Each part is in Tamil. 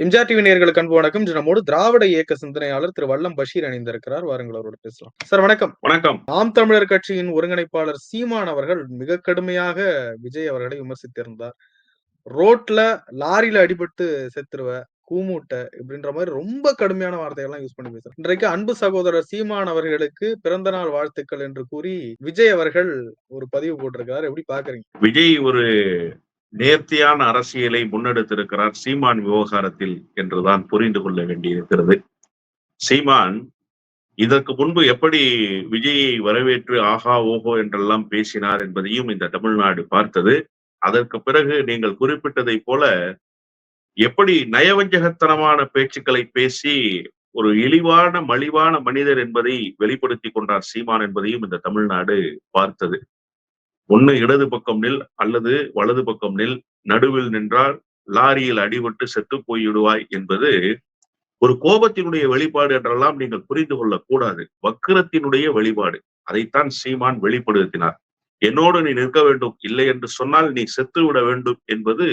எம்ஜிஆர் டிவி நேயர்களுக்கு அன்பு வணக்கம். இன்று நம்மோடு திராவிட இயக்க சிந்தனையாளர் திரு வல்லம் பஷீர் இணைந்திருக்கிறார். வாருங்கள் அவரோடு பேசலாம். சார் வணக்கம். வணக்கம். நாம் தமிழர் கட்சியின் ஒருங்கிணைப்பாளர் சீமான் அவர்கள் மிக கடுமையாக விஜய் அவர்களை விமர்சித்திருந்தார். ரோட்ல லாரியில அடிபட்டு செத்துருவ, கூமூட்ட இப்படின்ற மாதிரி ரொம்ப கடுமையான வார்த்தைகள்லாம் யூஸ் பண்ணி பேசுறார். இன்றைக்கு அன்பு சகோதரர் சீமான் அவர்களுக்கு பிறந்த நாள் வாழ்த்துக்கள் என்று கூறி விஜய் அவர்கள் ஒரு பதிவு போட்டிருக்கிறார். எப்படி பாக்குறீங்க? விஜய் ஒரு நேர்த்தியான அரசியலை முன்னெடுத்திருக்கிறார் சீமான் விவகாரத்தில் என்றுதான் புரிந்து கொள்ள வேண்டியிருக்கிறது. சீமான் இதற்கு முன்பு எப்படி விஜயை வரவேற்று ஆஹா ஓஹோ என்றெல்லாம் பேசினார் என்பதையும் இந்த தமிழ்நாடு பார்த்தது. அதற்கு பிறகு நீங்கள் குறிப்பிட்டதை போல எப்படி நயவஞ்சகத்தனமான பேச்சுக்களை பேசி ஒரு இழிவான மலிவான மனிதர் என்பதை வெளிப்படுத்தி கொண்டார் சீமான் என்பதையும் இந்த தமிழ்நாடு பார்த்தது. ஒண்ணு இடது பக்கம் நில் அல்லது வலது பக்கம் நில், நடுவில் நின்றால் லாரியில் அடிபட்டு செத்து போய்விடுவாய் என்பது ஒரு கோபத்தினுடைய வெளிப்பாடு என்றெல்லாம் நீங்கள் புரிந்து கொள்ளக்கூடாது. வக்கிரத்தினுடைய வெளிப்பாடு. அதைத்தான் சீமான் வெளிப்படுத்தினார். என்னோடு நீ நிற்க வேண்டும், இல்லை என்று சொன்னால் நீ செத்து விட வேண்டும் என்பது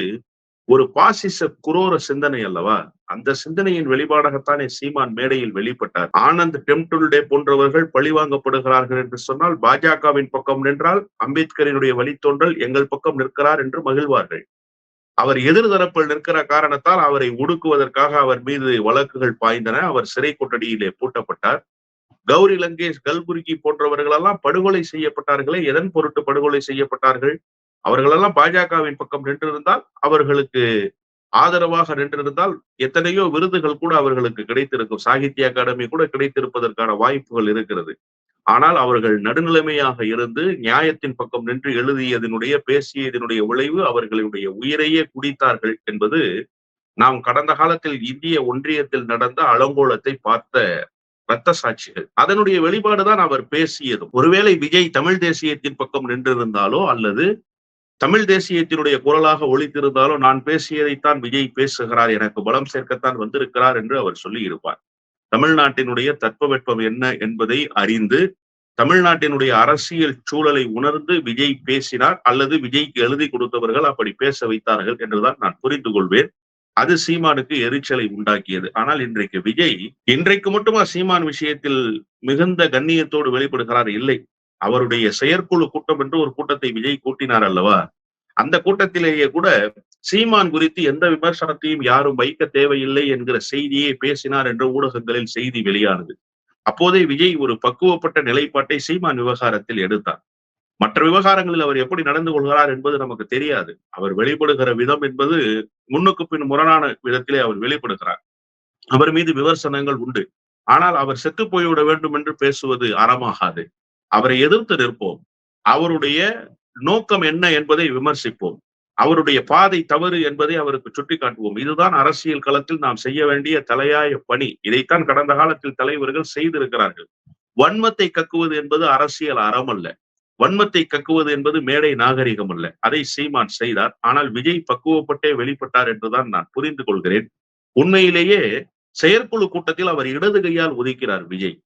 ஒரு பாசிச குரோர சிந்தனை அல்லவா? அந்த சிந்தனையின் வெளிப்பாடாகத்தானே சீமான் மேடையில் வெளிப்பட்டார். ஆனந்த் டெம்டுல்டே போன்றவர்கள் பழிவாங்கப்படுகிறார்கள் என்று சொன்னால் பாஜகவின் பக்கம் நின்றால் அம்பேத்கரினுடைய வழித்தோன்றல் எங்கள் பக்கம் நிற்கிறார் என்று மகிழ்வார்கள். அவர் எதிர்தரப்பில் நிற்கிற காரணத்தால் அவரை ஒடுக்குவதற்காக அவர் மீது வழக்குகள் பாய்ந்தன. அவர் சிறை கொட்டடியிலே பூட்டப்பட்டார். கௌரி லங்கேஷ், கல்புர்கி போன்றவர்கள் எல்லாம் படுகொலை செய்யப்பட்டார்களே. எதன் பொருட்டு படுகொலை செய்யப்பட்டார்கள்? அவர்களெல்லாம் பாஜகவின் பக்கம் நின்றிருந்தால், அவர்களுக்கு ஆதரவாக நின்றிருந்தால் எத்தனையோ விருதுகள் கூட அவர்களுக்கு கிடைத்திருக்கும். சாகித்ய அகாடமி கூட கிடைத்திருப்பதற்கான வாய்ப்புகள் இருக்கிறது. ஆனால் அவர்கள் நடுநிலைமையாக இருந்து நியாயத்தின் பக்கம் நின்று எழுதியதனுடைய பேசியதனுடைய விளைவு அவர்களுடைய உயிரையே குடித்தார்கள் என்பது நாம் கடந்த காலத்தில் இந்திய ஒன்றியத்தில் நடந்த அலங்கோலத்தை பார்த்த இரத்த சாட்சிகள். அதனுடைய வெளிப்பாடுதான் அவர் பேசியதும். ஒருவேளை விஜய் தமிழ் தேசியத்தின் பக்கம் நின்றிருந்தாலோ அல்லது தமிழ் தேசியத்தினுடைய குரலாக ஒலித்திருந்தாலோ நான் பேசியதைத்தான் விஜய் பேசுகிறார், எனக்கு பலம் சேர்க்கத்தான் வந்திருக்கிறார் என்று அவர் சொல்லி இருப்பார். தமிழ்நாட்டினுடைய தட்பவெப்பம் என்ன என்பதை அறிந்து தமிழ்நாட்டினுடைய அரசியல் சூழலை உணர்ந்து விஜய் பேசினார் அல்லது விஜய்க்கு எழுதி கொடுத்தவர்கள் அப்படி பேச வைத்தார்கள் என்றுதான் நான் புரிந்து கொள்வேன். அது சீமானுக்கு எரிச்சலை உண்டாக்கியது. ஆனால் இன்றைக்கு மட்டுமா சீமான் விஷயத்தில் மிகுந்த கண்ணியத்தோடு வெளிப்படுகிறார்? இல்லை. அவருடைய செயற்குழு கூட்டம் என்று ஒரு கூட்டத்தை விஜய் கூட்டினார் அல்லவா? அந்த கூட்டத்திலேயே கூட சீமான் குறித்து எந்த விமர்சனத்தையும் யாரும் வைக்க தேவையில்லை என்கிற செய்தியை பேசினார் என்று ஊடகங்களில் செய்தி வெளியானது. அப்போதே விஜய் ஒரு பக்குவப்பட்ட நிலைப்பாட்டை சீமான் விவகாரத்தில் எடுத்தார். மற்ற விவகாரங்களில் அவர் எப்படி நடந்து கொள்கிறார் என்பது நமக்கு தெரியாது. அவர் வெளிப்படுகிற விதம் என்பது முன்னுக்கு பின் முரணான விதத்திலே அவர் வெளிப்படுகிறார். அவர் மீது விமர்சனங்கள் உண்டு. ஆனால் அவர் செத்து போய்விட வேண்டும் என்று பேசுவது அறமாகாது. அவரை எதிர்த்து நிற்போம். அவருடைய நோக்கம் என்ன என்பதை விமர்சிப்போம். அவருடைய பாதை தவறு என்பதை அவருக்கு சுட்டிக்காட்டுவோம். இதுதான் அரசியல் களத்தில் நாம் செய்ய வேண்டிய தலையாய பணி. இதைத்தான் கடந்த காலத்தில் தலைவர்கள் செய்திருக்கிறார்கள். வன்மத்தை கக்குவது என்பது அரசியல் அறம் அல்ல. வன்மத்தை கக்குவது என்பது மேடை நாகரிகம் அல்ல. அதை சீமான் செய்தார். ஆனால் விஜய் பக்குவப்பட்டே வெளிப்பட்டார் என்றுதான் நான் புரிந்து கொள்கிறேன். உண்மையிலேயே செயற்குழு கூட்டத்தில் அவர் இடது கையால் ஒதுக்கிறார். விஜய்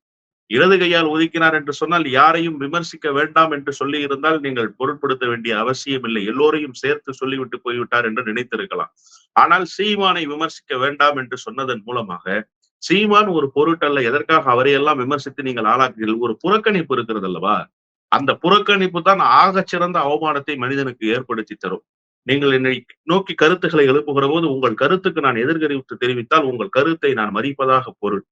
இடது கையால் ஒதுக்கினார் என்று சொன்னால் யாரையும் விமர்சிக்க வேண்டாம் என்று சொல்லி இருந்தால் நீங்கள் பொருட்படுத்த வேண்டிய அவசியம் இல்லை. எல்லோரையும் சேர்த்து சொல்லிவிட்டு போய்விட்டார் என்று நினைத்திருக்கலாம். ஆனால் சீமானை விமர்சிக்க வேண்டாம் என்று சொன்னதன் மூலமாக சீமான் ஒரு பொருட்டல்ல. எதற்காக அவரையெல்லாம் விமர்சித்து நீங்கள் ஆளாக்குகிறீர்கள்? ஒரு புறக்கணிப்பு இருக்கிறது அல்லவா? அந்த புறக்கணிப்பு தான் ஆகச் சிறந்த அவமானத்தை மனிதனுக்கு ஏற்படுத்தி தரும். நீங்கள் என்னை நோக்கி கருத்துக்களை எழுப்புகிற போது உங்கள் கருத்துக்கு நான் எதிர்கருத்து தெரிவித்தால் உங்கள் கருத்தை நான் மதிப்பதாக பொருள்.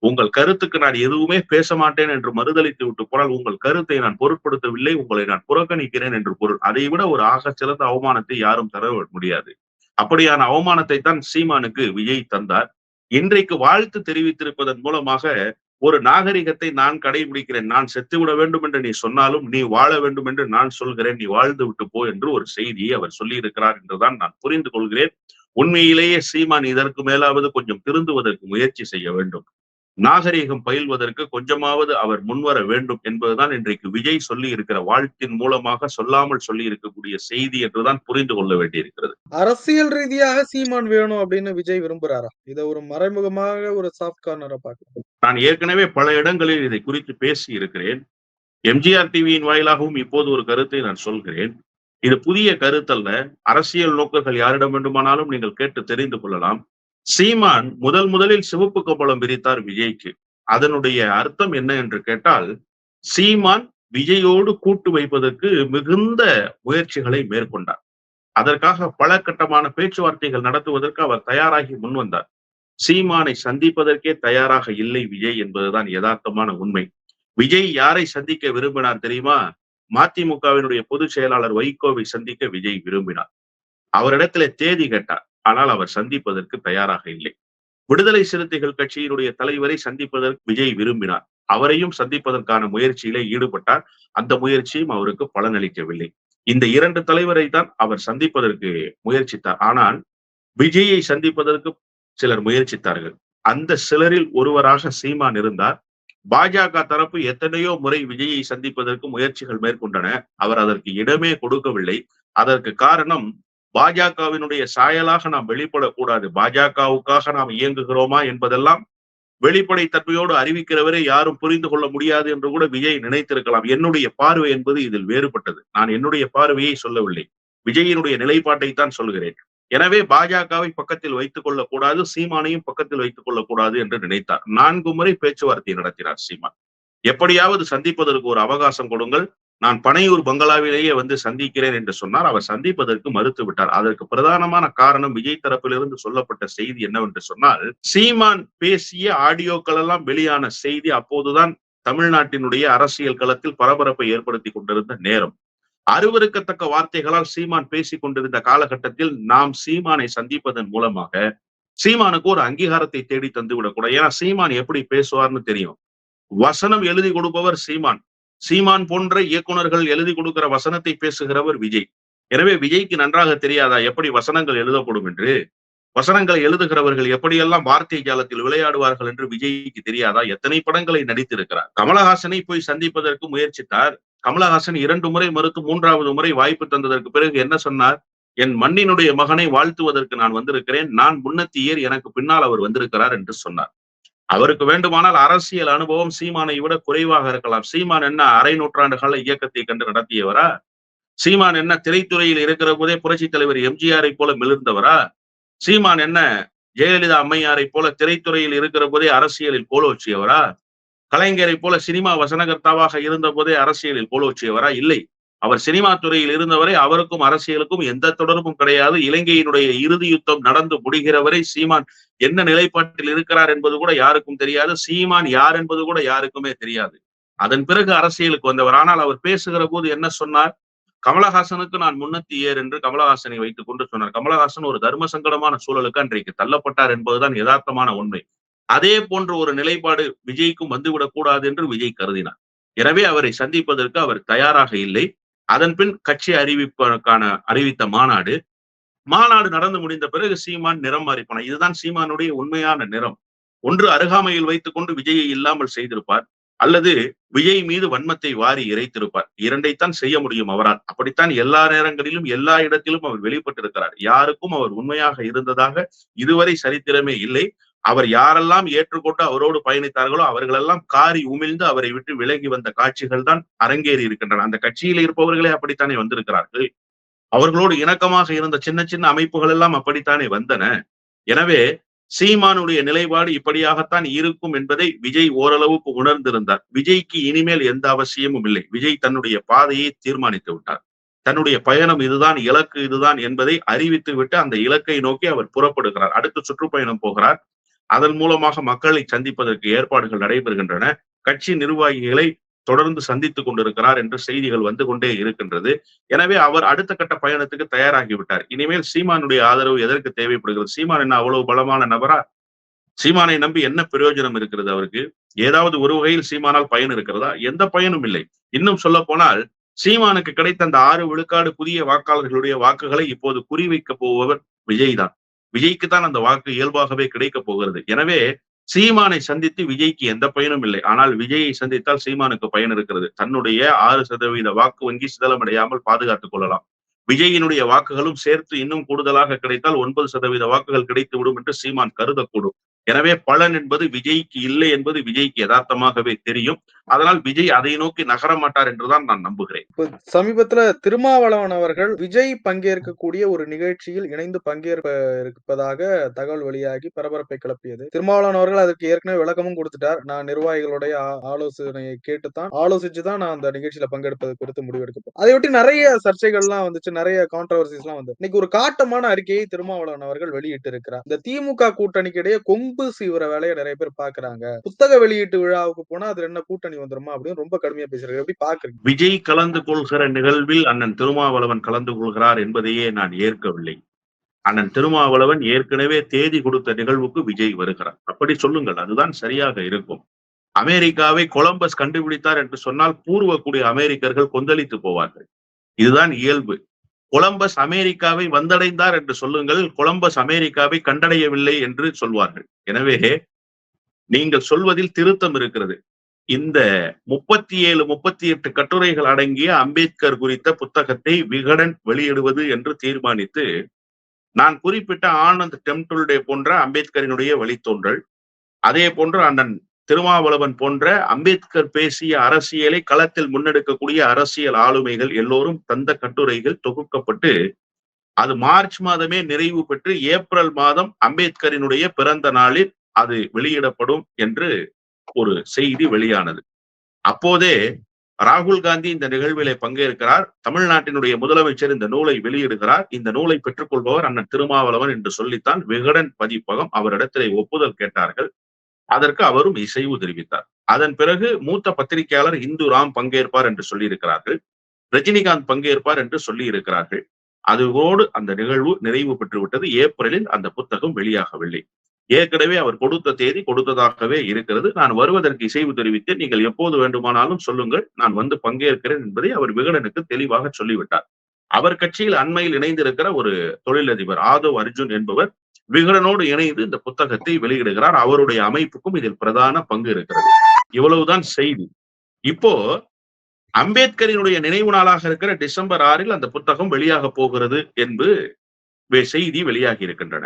உங்கள் கருத்துக்கு நான் எதுவுமே பேச மாட்டேன் என்று மறுதளித்து விட்டு போனால் உங்கள் கருத்தை நான் பொருட்படுத்தவில்லை, உங்களை நான் புறக்கணிக்கிறேன் என்று பொருள். அதை விட ஒரு ஆக சிறந்த அவமானத்தை யாரும் தர முடியாது. அப்படியான அவமானத்தை தான் சீமானுக்கு விஜய் தந்தார். இன்றைக்கு வாழ்த்து தெரிவித்திருப்பதன் மூலமாக ஒரு நாகரிகத்தை நான் கடைபிடிக்கிறேன். நான் செத்துவிட வேண்டும் என்று நீ சொன்னாலும் நீ வாழ வேண்டும் என்று நான் சொல்கிறேன், நீ வாழ்ந்து விட்டு போ என்று ஒரு செய்தியை அவர் சொல்லி இருக்கிறார் என்றுதான் நான் புரிந்து கொள்கிறேன். உண்மையிலேயே சீமான் இதற்கு மேலாவது கொஞ்சம் திருந்துவதற்கு முயற்சி செய்ய வேண்டும். நாகரீகம் பயில்வதற்கு கொஞ்சமாவது அவர் முன்வர வேண்டும் என்பதுதான் இன்றைக்கு விஜய் சொல்லி இருக்கிற வாழ்த்தின் மூலமாக சொல்லாமல் சொல்லி இருக்கக்கூடிய செய்தி என்றுதான் புரிந்து கொள்ள வேண்டியிருக்கிறது. அரசியல் ரீதியாக சீமான் வேணும் அப்படின்னு விஜய் விரும்புறாரா? இதை ஒரு மறைமுகமாக ஒரு சாஃப்ட் கார்னரா பார்க்கிறேன். நான் ஏற்கனவே பல இடங்களில் இதை குறித்து பேசி இருக்கிறேன். எம்ஜிஆர் டிவியின் வாயிலாகவும் இப்போது ஒரு கருத்தை நான் சொல்கிறேன். இது புதிய கருத்தல்ல. அரசியல் நோக்கர்கள் யாரிடம் வேண்டுமானாலும் நீங்கள் கேட்டு தெரிந்து கொள்ளலாம். சீமான் முதலில் சிவப்பு கம்பளம் விரித்தார் விஜய்க்கு. அதனுடைய அர்த்தம் என்ன என்று கேட்டால், சீமான் விஜயோடு கூட்டு வைப்பதற்கு மிகுந்த முயற்சிகளை மேற்கொண்டார். அதற்காக பல கட்டமான பேச்சுவார்த்தைகள் நடத்துவதற்கு அவர் தயாராகி முன்வந்தார். சீமானை சந்திப்பதற்கே தயாராக இல்லை விஜய் என்பதுதான் யதார்த்தமான உண்மை. விஜய் யாரை சந்திக்க விரும்பினார் தெரியுமா? மதிமுகவினுடைய பொதுச் செயலாளர் வைகோவை சந்திக்க விஜய் விரும்பினார். அவரிடத்திலே தேதி கேட்டார். ஆனால் அவர் சந்திப்பதற்கு தயாராக இல்லை. விடுதலை சிறுத்தைகள் கட்சியினுடைய தலைவரை சந்திப்பதற்கு விஜய் விரும்பினார். அவரையும் சந்திப்பதற்கான முயற்சியிலே ஈடுபட்டார். அந்த முயற்சியும் அவருக்கு பலனளிக்கவில்லை. இந்த 2 தலைவரை தான் அவர் சந்திப்பதற்கு முயற்சித்தார். ஆனால் விஜயை சந்திப்பதற்கு சிலர் முயற்சித்தார்கள். அந்த சிலரில் ஒருவராக சீமான் இருந்தார். பாஜக தரப்பு எத்தனையோ முறை விஜயை சந்திப்பதற்கு முயற்சிகள் மேற்கொண்டன. அவர் அதற்கு இடமே கொடுக்கவில்லை. அதற்கு காரணம், பாஜகவினுடைய சாயலாக நாம் வெளிப்படக்கூடாது, பாஜகவுக்காக நாம் இயங்குகிறோமா என்பதெல்லாம் வெளிப்படைத்தன்மையோடு அறிவிக்கிறவரை யாரும் புரிந்து கொள்ள முடியாது என்று கூட விஜய் நினைத்திருக்கலாம். என்னுடைய பார்வை என்பது இதில் வேறுபட்டது. நான் என்னுடைய பார்வையை சொல்லவில்லை, விஜயினுடைய நிலைப்பாட்டை தான் சொல்கிறேன். எனவே பாஜகவை பக்கத்தில் வைத்துக் கொள்ளக்கூடாது, சீமானையும் பக்கத்தில் வைத்துக் கொள்ளக்கூடாது என்று நினைத்தார். 4 முறை பேச்சுவார்த்தை நடத்தினார் சீமான். எப்படியாவது சந்திப்பதற்கு ஒரு அவகாசம் கொடுங்கள், நான் பனையூர் பங்களாவிலேயே வந்து சந்திக்கிறேன் என்று சொன்னார். அவர் சந்திப்பதற்கு மறுத்து விட்டார். அதற்கு பிரதானமான காரணம் விஜய் தரப்பிலிருந்து சொல்லப்பட்ட செய்தி என்னவென்று சொன்னால், சீமான் பேசிய ஆடியோக்கள் எல்லாம் வெளியான செய்தி அப்போதுதான் தமிழ்நாட்டினுடைய அரசியல் களத்தில் பரபரப்பை ஏற்படுத்தி கொண்டிருந்த நேரம். அருவருக்கத்தக்க வார்த்தைகளால் சீமான் பேசிக் கொண்டிருந்த காலகட்டத்தில் நாம் சீமானை சந்திப்பதன் மூலமாக சீமானுக்கு ஒரு அங்கீகாரத்தை தேடி தந்து விடக்கூடாது. ஏன்னா சீமான் எப்படி பேசுவார்னு தெரியும். வசனம் எழுதி கொடுப்பவர் சீமான். சீமான் போன்ற இயக்குனர்கள் எழுதி கொடுக்கிற வசனத்தை பேசுகிறவர் விஜய். எனவே விஜய்க்கு நன்றாக தெரியாதா எப்படி வசனங்கள் எழுதப்படும் என்று? வசனங்களை எழுதுகிறவர்கள் எப்படியெல்லாம் வார்த்தை ஜாலத்தில் விளையாடுவார்கள் என்று விஜய்க்கு தெரியாதா? எத்தனை படங்களை நடித்திருக்கிறார். கமலஹாசனை போய் சந்திப்பதற்கு முயற்சித்தார். கமலஹாசன் 2 முறை மறுத்து 3வது முறை வாய்ப்பு தந்ததற்கு பிறகு என்ன சொன்னார்? என் மண்ணினுடைய மகனை வாழ்த்துவதற்கு நான் வந்திருக்கிறேன், நான் முன்னத்தியர், எனக்கு பின்னால் அவர் வந்திருக்கிறார் என்று சொன்னார். அவருக்கு வேண்டுமானால் அரசியல் அனுபவம் சீமானை விட குறைவாக இருக்கலாம். சீமான் என்ன அரை நூற்றாண்டு கால இயக்கத்தை கண்டு நடத்தியவரா? சீமான் என்ன திரைத்துறையில் இருக்கிற போதே புரட்சி தலைவர் எம்ஜிஆரை போல மிளிர்ந்தவரா? சீமான் என்ன ஜெயலலிதா அம்மையாரை போல திரைத்துறையில் இருக்கிற போதே அரசியலில் கோலோச்சியவரா? கலைஞரை போல சினிமா வசனகர்த்தாவாக இருந்த போதே அரசியலில் கோலோச்சியவரா? இல்லை. அவர் சினிமா துறையில் இருந்தவரை அவருக்கும் அரசியலுக்கும் எந்த தொடர்பும் கிடையாது. இலங்கையினுடைய இறுதி யுத்தம் நடந்து முடிகிற வரை சீமான் என்ன நிலைப்பாட்டில் இருக்கிறார் என்பது கூட யாருக்கும் தெரியாது. சீமான் யார் என்பது கூட யாருக்குமே தெரியாது. அதன் பிறகு அரசியலுக்கு வந்தவர். ஆனால் அவர் பேசுகிற போது என்ன சொன்னார்? கமலஹாசனுக்கு நான் முன்னத்தியர் என்று கமலஹாசனை வைத்துக் கொண்டு சொன்னார். கமலஹாசன் ஒரு தர்ம சங்கடமான சூழலுக்கு அன்றைக்கு தள்ளப்பட்டார் என்பதுதான் யதார்த்தமான உண்மை. அதே போன்ற ஒரு நிலைப்பாடு விஜய்க்கும் வந்துவிடக் கூடாது என்று விஜய் கருதினார். எனவே அவரை சந்திப்பதற்கு அவர் தயாராக இல்லை. அதன் பின் கட்சி அறிவித்த மாநாடு நடந்து முடிந்த பிறகு சீமான் நிறம் மாறி போனார். இதுதான் சீமானுடைய உண்மையான நிறம். ஒன்று அருகாமையில் வைத்துக் கொண்டு விஜயை இல்லாமல் செய்திருப்பார், அல்லது விஜய் மீது வன்மத்தை வாரி இறைத்திருப்பார். 2ஐத்தான் செய்ய முடியும் அவரால். அப்படித்தான் எல்லா நேரங்களிலும் எல்லா இடத்திலும் அவர் வெளிப்பட்டிருக்கிறார். யாருக்கும் அவர் உண்மையாக இருந்ததாக இதுவரை சரித்திரமே இல்லை. அவர் யாரெல்லாம் ஏற்றுக்கொண்டு அவரோடு பயணித்தார்களோ அவர்களெல்லாம் காரி உமிழ்ந்து அவரை விட்டு விலகி வந்த காட்சிகள் தான் அரங்கேறி இருக்கின்றன. அந்த கட்சியில் இருப்பவர்களே அப்படித்தானே வந்திருக்கிறார்கள். அவர்களோடு இணக்கமாக இருந்த சின்ன சின்ன அமைப்புகள் எல்லாம் அப்படித்தானே வந்தன. எனவே சீமானுடைய நிலைப்பாடு இப்படியாகத்தான் இருக்கும் என்பதை விஜய் ஓரளவுக்கு உணர்ந்திருந்தார். விஜய்க்கு இனிமேல் எந்த அவசியமும் இல்லை. விஜய் தன்னுடைய பாதையை தீர்மானித்து விட்டார். தன்னுடைய பயணம் இதுதான், இலக்கு இதுதான் என்பதை அறிவித்து விட்டு அந்த இலக்கை நோக்கி அவர் புறப்படுகிறார். அடுத்த சுற்றுப்பயணம் போகிறார். அதன் மூலமாக மக்களை சந்திப்பதற்கு ஏற்பாடுகள் நடைபெறுகின்றன. கட்சி நிர்வாகிகளை தொடர்ந்து சந்தித்துக் கொண்டிருக்கிறார் என்று செய்திகள் வந்து கொண்டே இருக்கின்றது. எனவே அவர் அடுத்த கட்ட பயணத்துக்கு தயாராகிவிட்டார். இனிமேல் சீமானுடைய ஆதரவு எதற்கு தேவைப்படுகிறது? சீமான் என்ன அவ்வளவு பலமான நபரா? சீமானை நம்பி என்ன பிரயோஜனம் இருக்கிறது அவருக்கு? ஏதாவது ஒரு வகையில் சீமானால் பயன் இருக்கிறதா? எந்த பயனும் இல்லை. இன்னும் சொல்ல போனால் சீமானுக்கு கிடைத்த அந்த 6 விழுக்காடு புதிய வாக்காளர்களுடைய வாக்குகளை இப்போது குறிவைக்க போபவர் விஜய் தான். விஜய்க்கு தான் அந்த வாக்கு இயல்பாகவே கிடைக்க போகிறது. எனவே சீமானை சந்தித்து விஜய்க்கு எந்த பயனும் இல்லை. ஆனால் விஜயை சந்தித்தால் சீமானுக்கு பயன் இருக்கிறது. தன்னுடைய 6% வாக்கு வங்கி சிதலமடையாமல் பாதுகாத்துக் கொள்ளலாம். விஜயினுடைய வாக்குகளும் சேர்த்து இன்னும் கூடுதலாக கிடைத்தால் 9% வாக்குகள் கிடைத்து விடும் என்று சீமான் கருதக்கூடும். எனவே பலன் என்பது விஜய்க்கு இல்லை என்பது விஜய்க்கு யதார்த்தமாகவே தெரியும். அதனால் விஜய் அதை நோக்கி நகர மாட்டார் என்றுதான் நான் நம்புகிறேன். இப்ப சமீபத்துல திருமாவளவன் அவர்கள் விஜய் பங்கேற்கக்கூடிய ஒரு நிகழ்ச்சியில் இணைந்து பங்கேற்க இருப்பதாக தகவல் வெளியாகி பரபரப்பை கிளப்பியது. திருமாவளவன் அவர்கள் அதற்கு ஏற்கனவே விளக்கமும் கொடுத்துட்டார். நான் நிர்வாகிகளுடைய ஆலோசனையை ஆலோசிச்சுதான் நான் அந்த நிகழ்ச்சியில பங்கெடுப்பது குறித்து முடிவெடுக்கப்படும். அதையொட்டி நிறைய சர்ச்சைகள்லாம் வந்துச்சு, நிறைய கான்ட்ரவர்சிஸ் எல்லாம் வந்து இன்னைக்கு ஒரு காட்டமான அறிக்கையை திருமாவளவன் அவர்கள் வெளியிட்டு இருக்கிறார். இந்த திமுக கூட்டணிக்கு இடையே கொம்பு சீவுற வேலையை நிறைய பேர் பாக்குறாங்க. புத்தக வெளியீட்டு விழாவுக்கு போனா அது என்ன கூட்டணி வந்துருமா அப்படின்னு ரொம்ப கடுமையா பேசுறாரு. எப்படி பாக்குறீங்க? விஜய் கலந்து கொள்கிற நிகழ்வில் அண்ணன் திருமாவளவன் கலந்து கொள்கிறார் என்பதையே நான் ஏற்கவில்லை. அண்ணன் திருமாவளவன் ஏற்கனவே தேதி கொடுத்த நிகழ்வுக்கு விஜய் வருகிறார். அப்படி சொல்லுங்கள், அதுதான் சரியாக இருக்கும். அமெரிக்காவை கொலம்பஸ் கண்டுபிடித்தார் என்று சொன்னால் பூர்வக்கூடிய அமெரிக்கர்கள் கொந்தளித்து போவார்கள். இதுதான் இயல்பு. கொலம்பஸ் அமெரிக்காவை வந்தடைந்தார் என்று சொல்லுங்கள், கொலம்பஸ் அமெரிக்காவை கண்டடையவில்லை என்று சொல்வார்கள். எனவே நீங்கள் சொல்வதில் திருத்தம் இருக்கிறது. இந்த 37, 38 கட்டுரைகள் அடங்கிய அம்பேத்கர் குறித்த புத்தகத்தை விகடன் வெளியிடுவது என்று தீர்மானித்து, நான் குறிப்பிட்ட ஆனந்த் டெம்டுல்டே போன்ற அம்பேத்கரினுடைய வழித்தோன்றல், அதே போன்று அண்ணன் திருமாவளவன் போன்ற அம்பேத்கர் பேசிய அரசியலை களத்தில் முன்னெடுக்கக்கூடிய அரசியல் ஆளுமைகள் எல்லோரும் தந்த கட்டுரைகள் தொகுக்கப்பட்டு அது மார்ச் மாதமே நிறைவு பெற்று ஏப்ரல் மாதம் அம்பேத்கரினுடைய பிறந்த நாளில் அது வெளியிடப்படும் என்று ஒரு செய்தி வெளியானது. அப்போதே ராகுல் காந்தி இந்த நிகழ்விலே பங்கேற்கிறார். தமிழ்நாட்டினுடைய முதலமைச்சர் இந்த நூலை வெளியிடுகிறார். இந்த நூலை பெற்றுக்கொள்பவர் அண்ணன் திருமாவளவன் என்று சொல்லித்தான் விகடன் பதிப்பகம் அவரிடத்திலே ஒப்புதல் கேட்டார்கள். அதற்கு அவரும் இசைவு தெரிவித்தார். அதன் பிறகு மூத்த பத்திரிகையாளர் இந்து ராம் பங்கேற்பார் என்று சொல்லியிருக்கிறார்கள். ரஜினிகாந்த் பங்கேற்பார் என்று சொல்லி இருக்கிறார்கள். அதோடு அந்த நிகழ்வு நிறைவு பெற்றுவிட்டது. ஏப்ரலில் அந்த புத்தகம் வெளியாகவில்லை. ஏற்கனவே அவர் கொடுத்த தேதி கொடுத்ததாகவே இருக்கிறது. நான் வருவதற்கு இசைவு தெரிவித்து நீங்கள் எப்போது வேண்டுமானாலும் சொல்லுங்கள், நான் வந்து பங்கேற்கிறேன் என்பதை அவர் விகடனுக்கு தெளிவாக சொல்லிவிட்டார். அவர் கட்சியில் அண்மையில் இணைந்திருக்கிற ஒரு தொழிலதிபர் ஆதவ் அர்ஜுன் என்பவர் விகடனோடு இணைந்து இந்த புத்தகத்தை வெளியிடுகிறார். அவருடைய அமைப்புக்கும் இதில் பிரதான பங்கு இருக்கிறது. இவ்வளவுதான் செய்தி. இப்போ அம்பேத்கரினுடைய நினைவு நாளாக இருக்கிற டிசம்பர் 6 அந்த புத்தகம் வெளியாக போகிறது என்று செய்தி வெளியாகி இருக்கின்றன.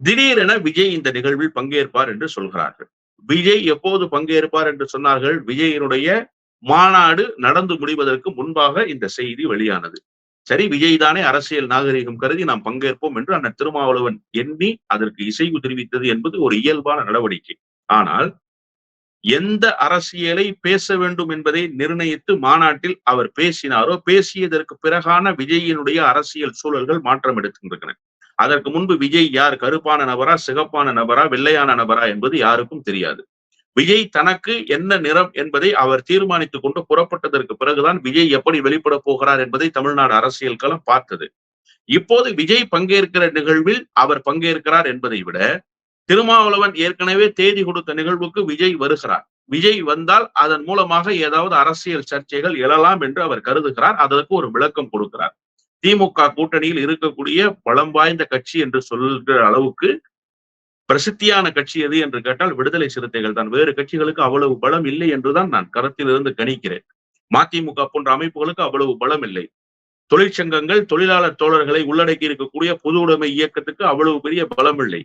திடீரென விஜய் இந்த நிகழ்வில் பங்கேற்பார் என்று சொல்கிறார்கள். விஜய் எப்போது பங்கேற்பார் என்று சொன்னார்கள்? விஜயினுடைய மாநாடு நடந்து முடிவதற்கு முன்பாக இந்த செய்தி வெளியானது. சரி, விஜய் தானே அரசியல் நாகரிகம் கருதி நாம் பங்கேற்போம் என்று அண்ணன் திருமாவளவன் எண்ணி அதற்கு இசைவு தெரிவித்தது என்பது ஒரு இயல்பான நடவடிக்கை. ஆனால் எந்த அரசியலை பேச வேண்டும் என்பதை நிர்ணயித்து மாநாட்டில் அவர் பேசினாரோ, பேசியதற்கு பிறகான விஜயினுடைய அரசியல் சூழல்கள் மாற்றம் எடுக்கின்றன. அதற்கு முன்பு விஜய் யார்? கருப்பான நபரா, சிகப்பான நபரா, வெள்ளையான நபரா என்பது யாருக்கும் தெரியாது. விஜய் தனக்கு என்ன நிறம் என்பதை அவர் தீர்மானித்துக் கொண்டு புறப்பட்டதற்கு பிறகுதான் விஜய் எப்படி வெளிப்பட போகிறார் என்பதை தமிழ்நாடு அரசியல் களம் பார்த்தது. இப்போது விஜய் பங்கேற்கிற நிகழ்வில் அவர் பங்கேற்கிறார் என்பதை விட திருமாவளவன் ஏற்கனவே தேதி கொடுத்த நிகழ்வுக்கு விஜய் வருகிறார். விஜய் வந்தால் அதன் மூலமாக ஏதாவது அரசியல் சர்ச்சைகள் எழலாம் என்று அவர் கருதுகிறார். அதற்கு ஒரு விளக்கம் கொடுக்கிறார். திமுக கூட்டணியில் இருக்கக்கூடிய பலம் வாய்ந்த கட்சி என்று சொல்கிற அளவுக்கு பிரசித்தியான கட்சி எது என்று கேட்டால் விடுதலை சிறுத்தைகள் தான். வேறு கட்சிகளுக்கு அவ்வளவு பலம் இல்லை என்றுதான் நான் கருத்திலிருந்து கணிக்கிறேன். மதிமுக போன்ற அமைப்புகளுக்கு அவ்வளவு பலம் இல்லை. தொழிற்சங்கங்கள், தொழிலாளர் தோழர்களை உள்ளடக்கி இருக்கக்கூடிய பொது உடைமை இயக்கத்துக்கு அவ்வளவு பெரிய பலம் இல்லை.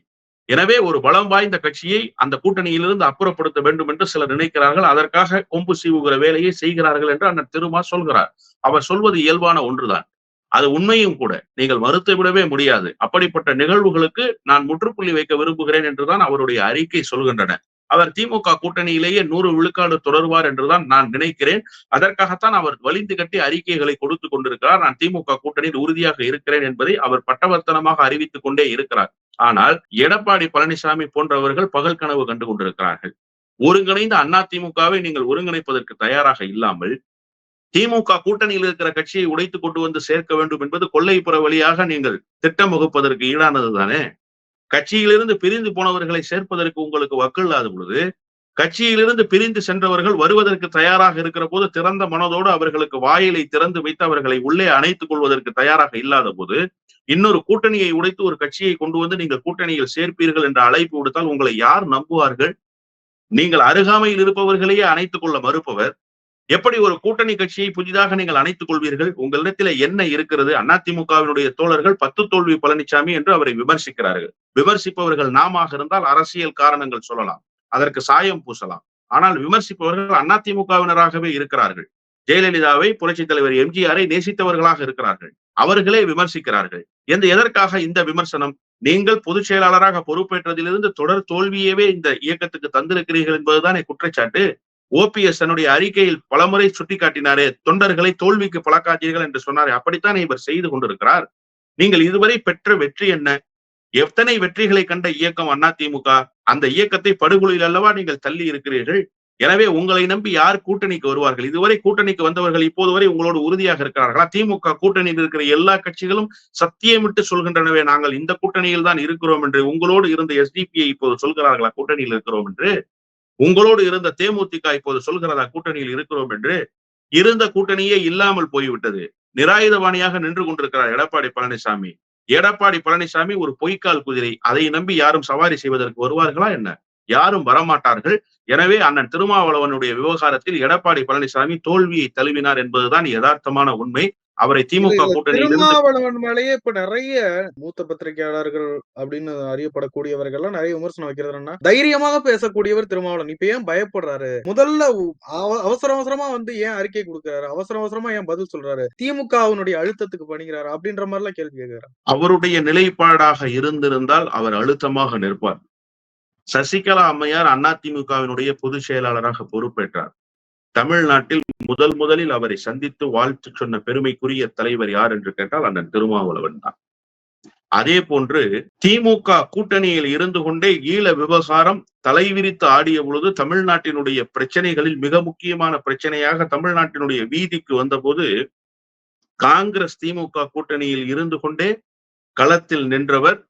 எனவே ஒரு பலம் வாய்ந்த கட்சியை அந்த கூட்டணியிலிருந்து அப்புறப்படுத்த வேண்டும் என்று சிலர் நினைக்கிறார்கள். அதற்காக கொம்பு சீவுகிற வேலையை செய்கிறார்கள் என்று அண்ணன் திருமா சொல்கிறார். அவர் சொல்வது இயல்பான ஒன்றுதான். அது உண்மையும் கூட. நீங்கள் மறுத்து விடவே முடியாது. அப்படிப்பட்ட நிகழ்வுகளுக்கு நான் முற்றுப்புள்ளி வைக்க விரும்புகிறேன் என்றுதான் அவருடைய அறிக்கை சொல்கின்றன. அவர் திமுக கூட்டணியிலேயே 100 விழுக்காடு தொடர்வார் என்றுதான் நான் நினைக்கிறேன். அதற்காகத்தான் அவர் வலிந்து கட்டி அறிக்கைகளை கொடுத்து கொண்டிருக்கிறார். நான் திமுக கூட்டணியில் உறுதியாக இருக்கிறேன் என்பதை அவர் பட்டவர்த்தனமாக அறிவித்துக் கொண்டே இருக்கிறார். ஆனால் எடப்பாடி பழனிசாமி போன்றவர்கள் பகல் கனவு கண்டு கொண்டிருக்கிறார்கள். ஒருங்கிணைந்த அதிமுகவை நீங்கள் ஒருங்கிணைப்பதற்கு தயாராக இல்லாமல் திமுக கூட்டணியில் இருக்கிற கட்சியை உடைத்து கொண்டு வந்து சேர்க்க வேண்டும் என்பது கொள்ளைப்புற வழியாக நீங்கள் திட்டம் வகுப்பதற்கு ஈடானது தானே. கட்சியிலிருந்து பிரிந்து போனவர்களை சேர்ப்பதற்கு உங்களுக்கு வக்கில்லாத பொழுது, கட்சியிலிருந்து பிரிந்து சென்றவர்கள் வருவதற்கு தயாராக இருக்கிற போது திறந்த மனதோடு அவர்களுக்கு வாயிலை திறந்து வைத்து அவர்களை உள்ளே அணைத்துக் கொள்வதற்கு தயாராக இல்லாத போது, இன்னொரு கூட்டணியை உடைத்து ஒரு கட்சியை கொண்டு வந்து நீங்கள் கூட்டணியில் சேர்ப்பீர்கள் என்ற அழைப்பு விடுத்தால் உங்களை யார் நம்புவார்கள்? நீங்கள் அருகாமையில் இருப்பவர்களையே அணைத்துக் கொள்ள மறுப்பவர் எப்படி ஒரு கூட்டணி கட்சியை புதிதாக நீங்கள் அணைத்துக் கொள்வீர்கள்? உங்களிடத்தில் என்ன இருக்கிறது? அதிமுகவினுடைய தோழர்கள் 10 தோல்வி பழனிசாமி என்று அவரை விமர்சிக்கிறார்கள். விமர்சிப்பவர்கள் நாமாக இருந்தால் அரசியல் காரணங்கள் சொல்லலாம், அதற்கு சாயம் பூசலாம். ஆனால் விமர்சிப்பவர்கள் அதிமுகவினராகவே இருக்கிறார்கள். ஜெயலலிதாவை, புரட்சித் தலைவர் எம்ஜிஆரை நேசித்தவர்களாக இருக்கிறார்கள். அவர்களே விமர்சிக்கிறார்கள். எதற்காக இந்த விமர்சனம்? நீங்கள் பொதுச் செயலாளராக பொறுப்பேற்றதிலிருந்து தொடர் தோல்வியவே இந்த இயக்கத்துக்கு தந்திருக்கிறீர்கள் என்பதுதானே குற்றச்சாட்டு. ஓபிஎஸ் தன்னுடைய அறிக்கையில் பலமுறை சுட்டிக்காட்டினாரே, தொண்டர்களை தோல்விக்கு பழக்காதீர்கள் என்று சொன்னாரே, அப்படித்தான் இவர் செய்து கொண்டிருக்கிறார். நீங்கள் இதுவரை பெற்ற வெற்றி என்ன? எத்தனை வெற்றிகளை கண்ட இயக்கம் அதிமுக? அந்த இயக்கத்தை படுகொலையில் அல்லவா நீங்கள் தள்ளி இருக்கிறீர்கள். எனவே உங்களை நம்பி யார் கூட்டணிக்கு வருவார்கள்? இதுவரை கூட்டணிக்கு வந்தவர்கள் இப்போது வரை உங்களோடு உறுதியாக இருக்கிறார்களா? திமுக கூட்டணியில் இருக்கிற எல்லா கட்சிகளும் சத்தியமிட்டு சொல்கின்றனவே, நாங்கள் இந்த கூட்டணியில் தான் இருக்கிறோம் என்று. உங்களோடு இருந்த எஸ்டிபிஐ இப்போது சொல்கிறார்களா கூட்டணியில் இருக்கிறோம் என்று? உங்களோடு இருந்த தேமுதிக இப்போது சொல்கிறதா கூட்டணியில் இருக்கிறோம் என்று? இருந்த கூட்டணியே இல்லாமல் போய்விட்டது. நிராயுதபாணியாக நின்று கொண்டிருக்கிறார் எடப்பாடி பழனிசாமி. எடப்பாடி பழனிசாமி ஒரு பொய்க்கால் குதிரை. அதை நம்பி யாரும் சவாரி செய்வதற்கு வருவார்களா என்ன? யாரும் வரமாட்டார்கள். எனவே அண்ணன் திருமாவளவனுடைய விவகாரத்தில் எடப்பாடி பழனிசாமி தோல்வியை தழுவினார் என்பதுதான் யதார்த்தமான உண்மை. அவரை திமுக கூட்டணியிலிருந்து திருமாவளவன் மேலேயே இப்ப நிறைய மூத்த பத்திரிகையாளர்கள் அப்படின்னு அறியப்படக்கூடியவர்கள் எல்லாம் நிறைய விமர்சனம் வைக்கிறது. தைரியமாக பேசக்கூடியவர் திருமாவளவன். இப்ப ஏன் பயப்படுறாரு? முதல்ல அவசர அவசரமா ஏன் அறிக்கை கொடுக்கிறாரு? அவசர அவசரமா ஏன் பதில் சொல்றாரு? திமுகவினுடைய அழுத்தத்துக்கு பணிகிறாரு அப்படின்ற மாதிரி எல்லாம் கேள்வி கேட்கிறார். அவருடைய நிலைப்பாடாக இருந்திருந்தால் அவர் அழுத்தமாக நிற்பார். சசிகலா அம்மையார் அதிமுகவினுடைய பொதுச் செயலாளராக பொறுப்பேற்றார். தமிழ்நாட்டில் முதலில் அவரை சந்தித்து வாழ்த்து சொன்ன பெருமைக்குரிய தலைவர் யார் என்று கேட்டால் அண்ணன் திருமாவளவன் தான். அதே போன்று திமுக கூட்டணியில் இருந்து கொண்டே ஈழ விவகாரம் தலைவிரித்து ஆடிய பொழுது தமிழ்நாட்டினுடைய பிரச்சனைகளில் மிக முக்கியமான பிரச்சனையாக தமிழ்நாட்டினுடைய வீதிக்கு வந்தபோது காங்கிரஸ் திமுக கூட்டணியில் இருந்து கொண்டே களத்தில் நின்றவர்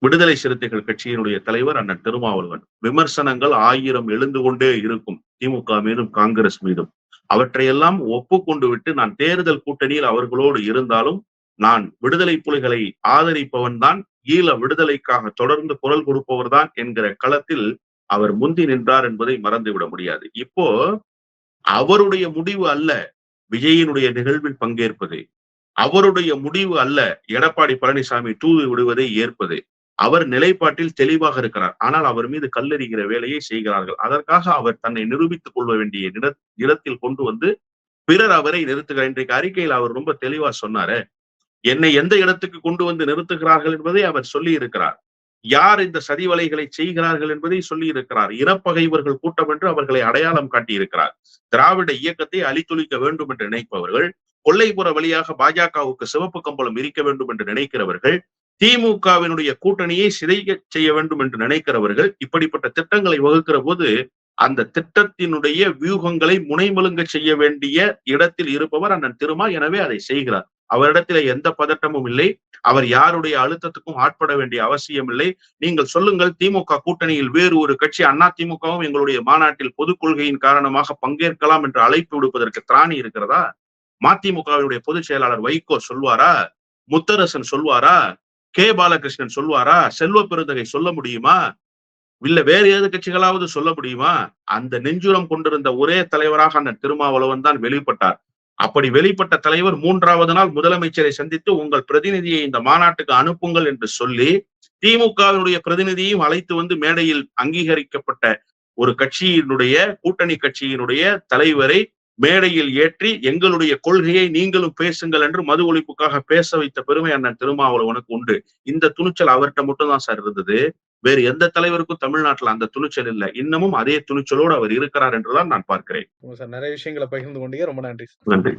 விடுதலை சிறுத்தைகள் கட்சியினுடைய தலைவர் அண்ணன் திருமாவளவன். விமர்சனங்கள் 1000 எழுந்து கொண்டே இருக்கும் திமுக மீதும் காங்கிரஸ் மீதும். அவற்றையெல்லாம் ஒப்புக்கொண்டு விட்டு நான் தேர்தல் கூட்டணியில் அவர்களோடு இருந்தாலும் நான் விடுதலை புலிகளை ஆதரிப்பவன் தான், ஈழ விடுதலைக்காக தொடர்ந்து குரல் கொடுப்பவர் தான் என்கிற களத்தில் அவர் முந்தி நின்றார் என்பதை மறந்துவிட முடியாது. இப்போ அவருடைய முடிவு அல்ல விஜயினுடைய நிகழ்வில் பங்கேற்பது, அவருடைய முடிவு அல்ல எடப்பாடி பழனிசாமி தூது விடுவதை ஏற்பது. அவர் நிலைப்பாட்டில் தெளிவாக இருக்கிறார். ஆனால் அவர் மீது கல்லெறிகிற வேலையை செய்கிறார்கள். அதற்காக அவர் தன்னை நிரூபித்துக் கொள்ள வேண்டிய இடத்தில் கொண்டு வந்து பிறர் அவரை நிறுத்துகிறார். இன்றைக்கு அறிக்கையில் அவர் ரொம்ப தெளிவா சொன்னாரு, என்னை எந்த இடத்துக்கு கொண்டு வந்து நிறுத்துகிறார்கள் என்பதை அவர் சொல்லி இருக்கிறார். யார் இந்த சதிவலைகளை செய்கிறார்கள் என்பதை சொல்லி இருக்கிறார். இனப்பகைவர்கள் கூட்டம் என்று அவர்களை அடையாளம் காட்டியிருக்கிறார். திராவிட இயக்கத்தை அழித்தொழிக்க வேண்டும் என்று நினைப்பவர்கள், கொல்லைப்புற வழியாக பாஜகவுக்கு சிவப்பு கம்பளம் இருக்க வேண்டும் என்று நினைக்கிறவர்கள், திமுகவினுடைய கூட்டணியை சிதைக்க செய்ய வேண்டும் என்று நினைக்கிறவர்கள், இப்படிப்பட்ட திட்டங்களை வகுக்கிற போது அந்த திட்டத்தினுடைய வியூகங்களை முனைமொழுங்க செய்ய வேண்டிய இடத்தில் இருப்பவர் அண்ணன் திருமா. எனவே அதை செய்கிறார். அவரிடத்தில எந்த பதட்டமும் இல்லை. அவர் யாருடைய அழுத்தத்துக்கும் ஆட்பட வேண்டிய அவசியம் இல்லை. நீங்கள் சொல்லுங்கள், திமுக கூட்டணியில் வேறு ஒரு கட்சி அதிமுகவும் எங்களுடைய மாநாட்டில் பொதுக் கொள்கையின் காரணமாக பங்கேற்கலாம் என்று அழைப்பு விடுப்பதற்கு திராணி இருக்கிறதா? மதிமுகவினுடைய பொதுச் செயலாளர் வைகோ சொல்வாரா? முத்தரசன் சொல்வாரா? கே பாலகிருஷ்ணன் சொல்வாரா? செல்வ பெருந்தகை சொல்ல முடியுமா? இல்ல வேறு ஏது கட்சிகளாவது சொல்ல முடியுமா? அந்த நெஞ்சுரம் கொண்டிருந்த ஒரே தலைவராக அண்ணன் திருமாவளவன் தான் வெளிப்பட்டார். அப்படி வெளிப்பட்ட தலைவர் 3வது நாள் முதலமைச்சரை சந்தித்து உங்கள் பிரதிநிதியை இந்த மாநாட்டுக்கு அனுப்புங்கள் என்று சொல்லி திமுகவினுடைய பிரதிநிதியையும் அழைத்து வந்து மேடையில் அங்கீகரிக்கப்பட்ட ஒரு கட்சியினுடைய கூட்டணி கட்சியினுடைய தலைவரை மேடையில் ஏற்றி எங்களுடைய கொள்கையை நீங்களும் பேசுங்கள் என்று மது ஒழிப்புக்காக பேச வைத்த பெருமை அண்ணன் திருமாவளவனுக்கு உண்டு. இந்த துணிச்சல் அவர்கிட்ட மட்டும்தான் சார் இருந்தது. வேறு எந்த தலைவருக்கும் தமிழ்நாட்டில் அந்த துணிச்சல் இல்லை. இன்னமும் அதே துணிச்சலோடு அவர் இருக்கிறார் என்றுதான் நான் பார்க்கிறேன். நிறைய விஷயங்களை பகிர்ந்து கொண்டீங்க. ரொம்ப நன்றி. நன்றி.